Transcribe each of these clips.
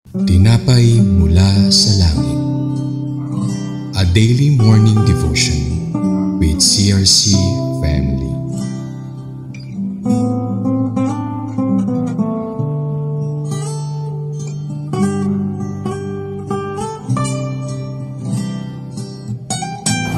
Tinapay mula sa langit. A daily morning devotion with CRC Family.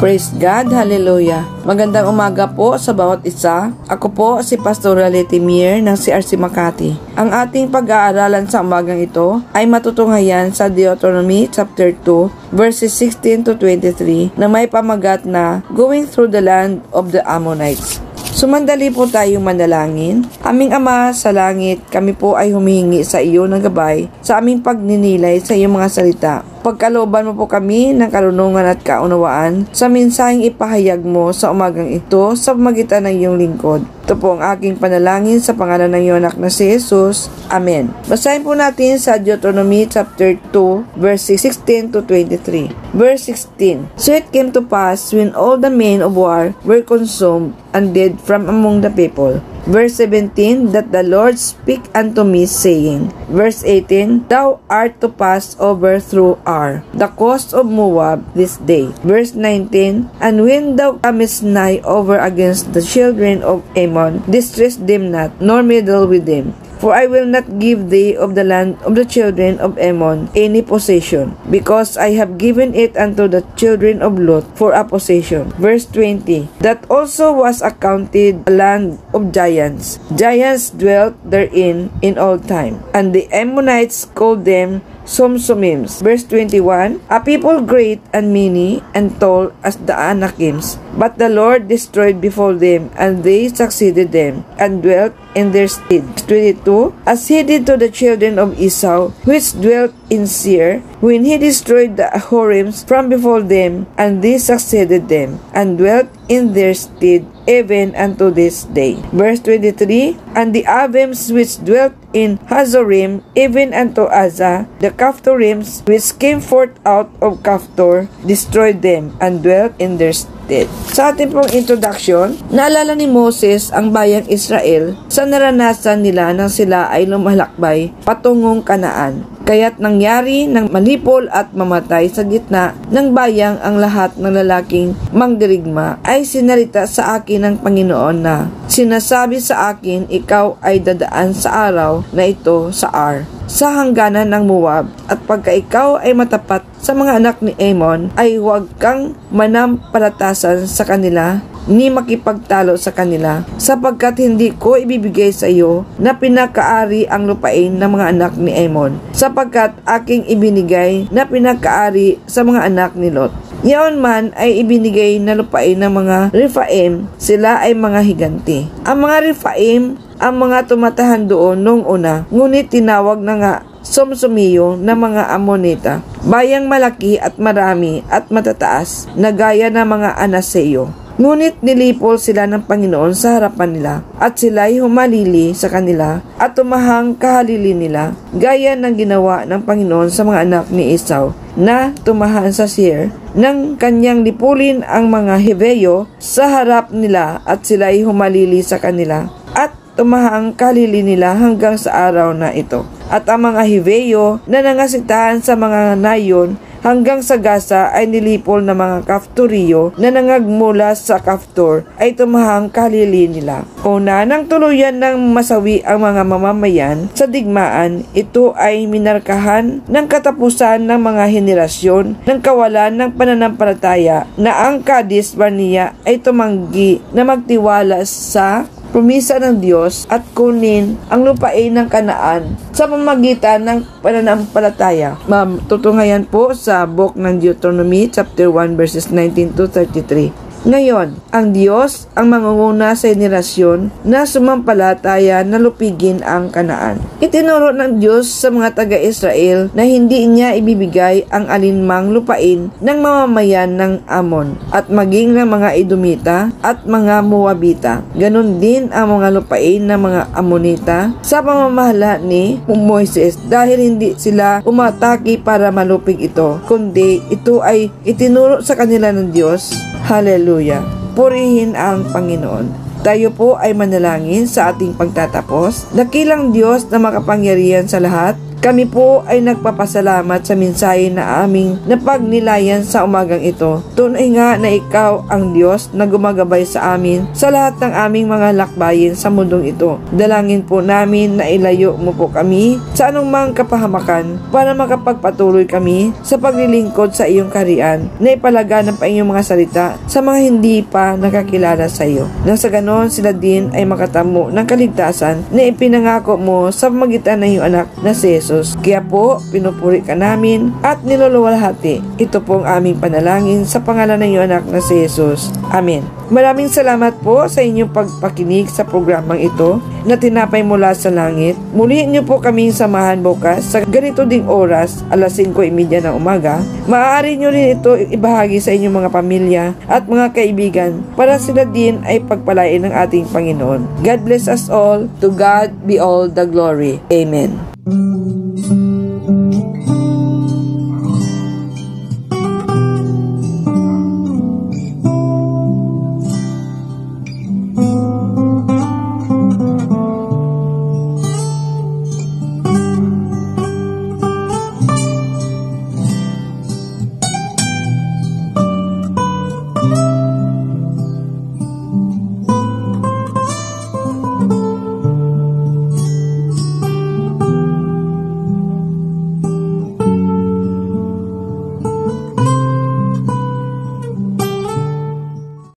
Praise God, Hallelujah. Magandang umaga po sa bawat isa. Ako po si Pastor Leti Mier ng CRC Makati. Ang ating pag-aaralan sa umagang ito ay matutunghayan sa Deuteronomy chapter 2 verses 16 to 23 na may pamagat na Going Through the Land of the Ammonites. Sumandali po tayong manalangin. Aming Ama sa langit, kami po ay humihingi sa iyo ng gabay sa aming pagninilay sa iyong mga salita. Pagkalooban mo po kami ng karunungan at kaunawaan sa mensaheng ipahayag mo sa umagang ito sa pamagitan ng iyong lingkod. Ito po ang aking panalangin sa pangalan ng iyong anak na si Jesus. Amen. Basahin po natin sa Deuteronomy chapter 2 verses 16 to 23. Verse 16. So it came to pass when all the men of war were consumed and dead from among the people. Verse 17, that the Lord speak unto me, saying, verse 18, Thou art to pass over through Ar, the coast of Moab, this day. Verse 19, And when thou comest nigh over against the children of Ammon, distress them not, nor meddle with them. For I will not give thee of the land of the children of Ammon any possession, because I have given it unto the children of Lot for a possession. Verse 20, That also was accounted a land of giants. Giants dwelt therein in all time, and the Ammonites called them Somsomims. Verse 21, A people great and many and tall as the Anakims. But the Lord destroyed before them, and they succeeded them, and dwelt in their stead. 22, As he did to the children of Esau, which dwelt in Seir, when he destroyed the Horims from before them, and they succeeded them, and dwelt in their stead, even unto this day. Verse 23, And the Avims which dwelt in Hazorim, even unto Azza, the Caphtorims which came forth out of Caphtor, destroyed them, and dwelt in their stead. Sa ating pong introduction, naalala ni Moses ang bayang Israel sa naranasan nila nang sila ay lumalakbay patungong Kanaan. Kaya't nangyari ng malipol at mamatay sa gitna ng bayang ang lahat ng lalaking mangdirigma ay sinalita sa akin ng Panginoon na sinasabi sa akin, ikaw ay dadaan sa araw na ito sa Ar, sa hangganan ng Moab, at pagka ikaw ay matapat sa mga anak ni Ammon, ay huwag kang manampalatasan sa kanila ni makipagtalo sa kanila, sapagkat hindi ko ibibigay sa iyo na pinakaari ang lupain ng mga anak ni Ammon, sapagkat aking ibinigay na pinakaari sa mga anak ni Lot. Yaon man ay ibinigay na lupain ng mga Rephaim, sila ay mga higanti. Ang mga Rephaim ang mga tumatahan doon noong una, ngunit tinawag na nga Somsomiyo na mga Ammonita, bayang malaki at marami at matataas na gaya ng mga Anaseyo. Ngunit nilipol sila ng Panginoon sa harapan nila, at sila'y humalili sa kanila at tumahang kahalili nila, gaya ng ginawa ng Panginoon sa mga anak ni Esau, na tumahan sa Seir, nang kanyang lipulin ang mga Heveyo sa harap nila, at sila'y humalili sa kanila, at tumahang kahalili nila hanggang sa araw na ito. At ang mga Heveyo na nangasitahan sa mga nayon hanggang sa Gaza ay nilipol ng mga Caphtoriyo na nangagmula sa Caphtor ay tumahang kahalili nila. Una, nang tuluyan ng masawi ang mga mamamayan sa digmaan, ito ay minarkahan ng katapusan ng mga henerasyon ng kawalan ng pananampalataya na ang Kades Barnea ay tumanggi na magtiwala sa promisa ng Diyos at kunin ang lupain ng Kanaan sa pamamagitan ng pananampalataya. Matutunghayan po sa book ng Deuteronomy chapter 1 verses 19 to 33. Ngayon, ang Diyos ang mangunguna sa henerasyon na sumampalataya na lupigin ang Kanaan. Itinuro ng Diyos sa mga taga-Israel na hindi niya ibibigay ang alinmang lupain ng mamamayan ng Ammon at maging ng mga Edomita at mga Moabita. Ganon din ang mga lupain ng mga Ammonita sa pamamahala ni Moises dahil hindi sila umatake para malupig ito, kundi ito ay itinuro sa kanila ng Diyos. Hallelujah! Purihin ang Panginoon. Tayo po ay manalangin sa ating pagtatapos. Dakilang Diyos na makapangyarihan sa lahat, Kami po ay nagpapasalamat sa mensahe na aming napagnilayan sa umagang ito. Tunay nga na ikaw ang Diyos na gumagabay sa amin sa lahat ng aming mga lakbayin sa mundong ito. Dalangin po namin na ilayo mo po kami sa anumang kapahamakan para makapagpatuloy kami sa paglilingkod sa iyong kaharian na ipalaganap ang iyong mga salita sa mga hindi pa nakakilala sa iyo. Nang sa ganon sila din ay makatamo ng kaligtasan na ipinangako mo sa pamagitan ng iyong anak na si Jesus. Kaya po, pinupuri ka namin at niluluwalhati. Ito po ang aming panalangin sa pangalan ng iyong anak na si Jesus. Amen. Maraming salamat po sa inyong pagpakinig sa programang ito na tinapay mula sa langit. Muli niyo po kaming samahan bukas sa ganito ding oras, alas 5:30 ng umaga. Maaari niyo rin ito ibahagi sa inyong mga pamilya at mga kaibigan para sila din ay pagpalain ng ating Panginoon. God bless us all. To God be all the glory. Amen.